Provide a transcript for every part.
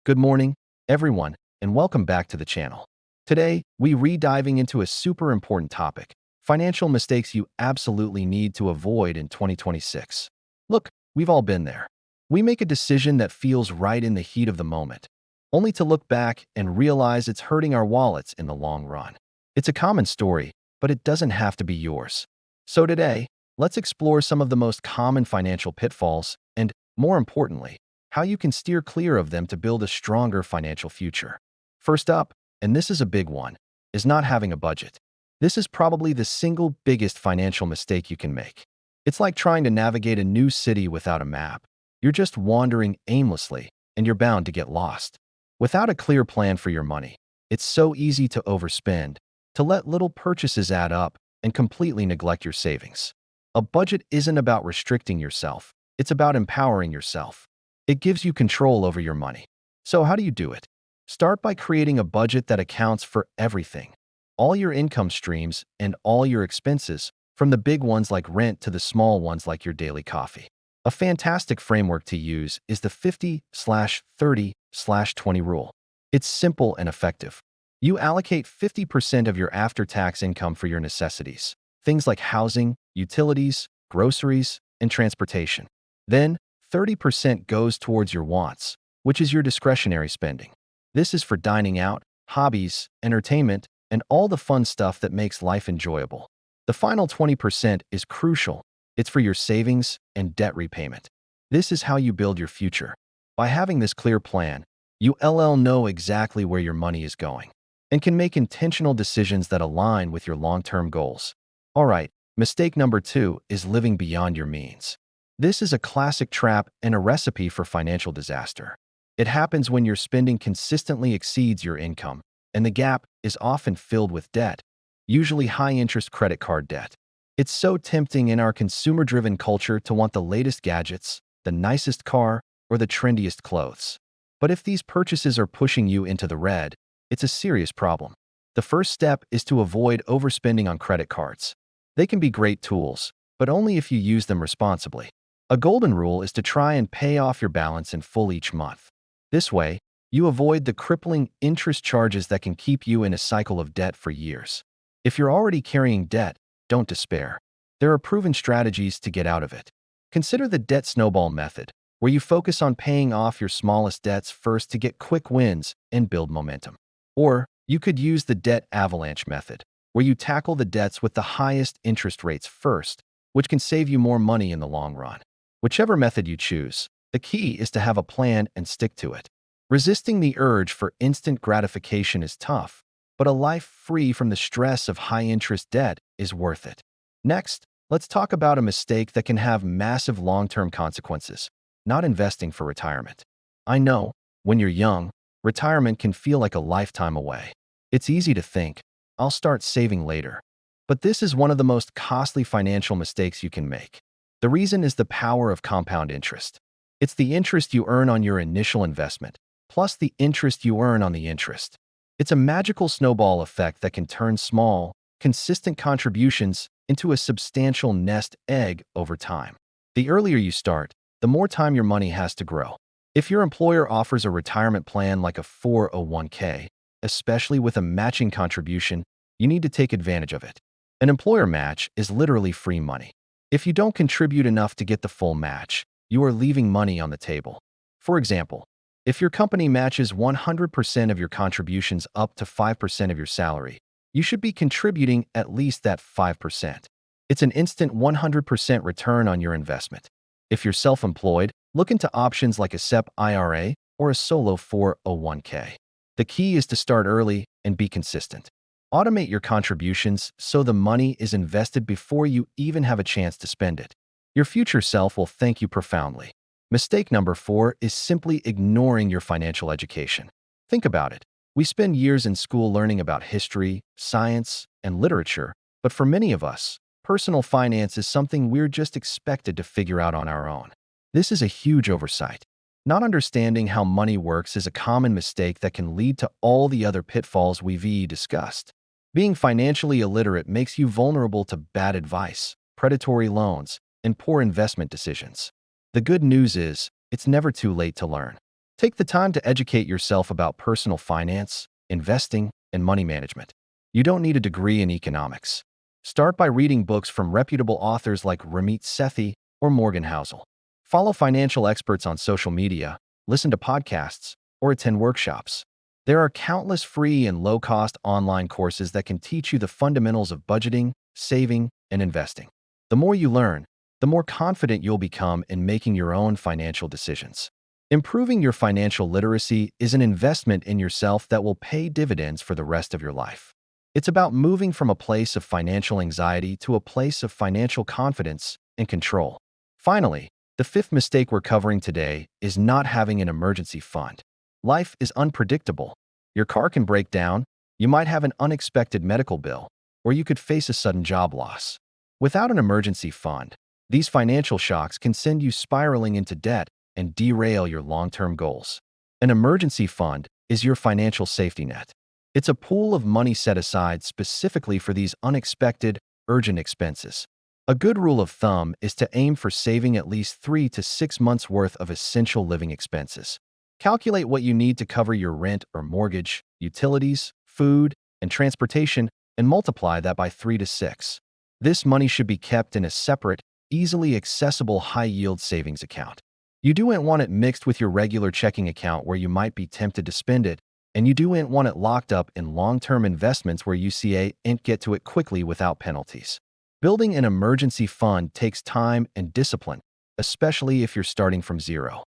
Good morning, everyone, and welcome back to the channel. Today, we re-diving into a super important topic, financial mistakes you absolutely need to avoid in 2026. Look, we've all been there. We make a decision that feels right in the heat of the moment, only to look back and realize it's hurting our wallets in the long run. It's a common story, but it doesn't have to be yours. So today, let's explore some of the most common financial pitfalls and, more importantly, how you can steer clear of them to build a stronger financial future. First up, and this is a big one, is not having a budget. This is probably the single biggest financial mistake you can make. It's like trying to navigate a new city without a map. You're just wandering aimlessly, and you're bound to get lost. Without a clear plan for your money, it's so easy to overspend, to let little purchases add up, and completely neglect your savings. A budget isn't about restricting yourself, it's about empowering yourself. It gives you control over your money. So how do you do it? Start by creating a budget that accounts for everything. All your income streams and all your expenses, from the big ones like rent to the small ones like your daily coffee. A fantastic framework to use is the 50/30/20 rule. It's simple and effective. You allocate 50% of your after-tax income for your necessities, things like housing, utilities, groceries, and transportation. Then, 30% goes towards your wants, which is your discretionary spending. This is for dining out, hobbies, entertainment, and all the fun stuff that makes life enjoyable. The final 20% is crucial. It's for your savings and debt repayment. This is how you build your future. By having this clear plan, you'll know exactly where your money is going and can make intentional decisions that align with your long-term goals. All right, mistake number 2 is living beyond your means. This is a classic trap and a recipe for financial disaster. It happens when your spending consistently exceeds your income, and the gap is often filled with debt, usually high-interest credit card debt. It's so tempting in our consumer-driven culture to want the latest gadgets, the nicest car, or the trendiest clothes. But if these purchases are pushing you into the red, it's a serious problem. The first step is to avoid overspending on credit cards. They can be great tools, but only if you use them responsibly. A golden rule is to try and pay off your balance in full each month. This way, you avoid the crippling interest charges that can keep you in a cycle of debt for years. If you're already carrying debt, don't despair. There are proven strategies to get out of it. Consider the debt snowball method, where you focus on paying off your smallest debts first to get quick wins and build momentum. Or you could use the debt avalanche method, where you tackle the debts with the highest interest rates first, which can save you more money in the long run. Whichever method you choose, the key is to have a plan and stick to it. Resisting the urge for instant gratification is tough, but a life free from the stress of high-interest debt is worth it. Next, let's talk about a mistake that can have massive long-term consequences: not investing for retirement. I know, when you're young, retirement can feel like a lifetime away. It's easy to think, I'll start saving later. But this is one of the most costly financial mistakes you can make. The reason is the power of compound interest. It's the interest you earn on your initial investment, plus the interest you earn on the interest. It's a magical snowball effect that can turn small, consistent contributions into a substantial nest egg over time. The earlier you start, the more time your money has to grow. If your employer offers a retirement plan like a 401k, especially with a matching contribution, you need to take advantage of it. An employer match is literally free money. If you don't contribute enough to get the full match, you are leaving money on the table. For example, if your company matches 100% of your contributions up to 5% of your salary, you should be contributing at least that 5%. It's an instant 100% return on your investment. If you're self-employed, look into options like a SEP IRA or a solo 401k. The key is to start early and be consistent. Automate your contributions so the money is invested before you even have a chance to spend it. Your future self will thank you profoundly. Mistake number 4 is simply ignoring your financial education. Think about it. We spend years in school learning about history, science, and literature, but for many of us, personal finance is something we're just expected to figure out on our own. This is a huge oversight. Not understanding how money works is a common mistake that can lead to all the other pitfalls we've discussed. Being financially illiterate makes you vulnerable to bad advice, predatory loans, and poor investment decisions. The good news is, it's never too late to learn. Take the time to educate yourself about personal finance, investing, and money management. You don't need a degree in economics. Start by reading books from reputable authors like Ramit Sethi or Morgan Housel. Follow financial experts on social media, listen to podcasts, or attend workshops. There are countless free and low-cost online courses that can teach you the fundamentals of budgeting, saving, and investing. The more you learn, the more confident you'll become in making your own financial decisions. Improving your financial literacy is an investment in yourself that will pay dividends for the rest of your life. It's about moving from a place of financial anxiety to a place of financial confidence and control. Finally, the fifth mistake we're covering today is not having an emergency fund. Life is unpredictable. Your car can break down, you might have an unexpected medical bill, or you could face a sudden job loss. Without an emergency fund, these financial shocks can send you spiraling into debt and derail your long-term goals. An emergency fund is your financial safety net. It's a pool of money set aside specifically for these unexpected, urgent expenses. A good rule of thumb is to aim for saving at least 3 to 6 months' worth of essential living expenses. Calculate what you need to cover your rent or mortgage, utilities, food, and transportation, and multiply that by 3 to 6. This money should be kept in a separate, easily accessible high-yield savings account. You don't want it mixed with your regular checking account where you might be tempted to spend it, and you don't want it locked up in long-term investments where you can't get to it quickly without penalties. Building an emergency fund takes time and discipline, especially if you're starting from zero.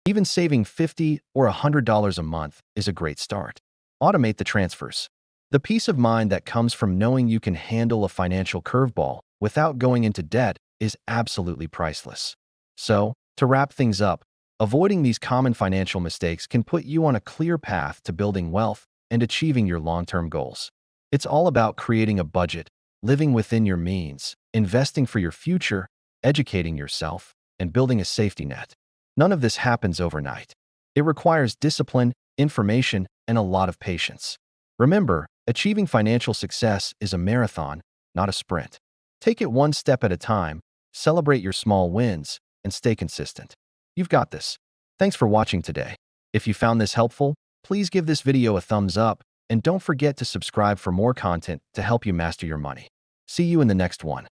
Even saving $50 or $100 a month is a great start. Automate the transfers. The peace of mind that comes from knowing you can handle a financial curveball without going into debt is absolutely priceless. So, to wrap things up, avoiding these common financial mistakes can put you on a clear path to building wealth and achieving your long-term goals. It's all about creating a budget, living within your means, investing for your future, educating yourself, and building a safety net. None of this happens overnight. It requires discipline, information, and a lot of patience. Remember, achieving financial success is a marathon, not a sprint. Take it one step at a time, celebrate your small wins, and stay consistent. You've got this. Thanks for watching today. If you found this helpful, please give this video a thumbs up, and don't forget to subscribe for more content to help you master your money. See you in the next one.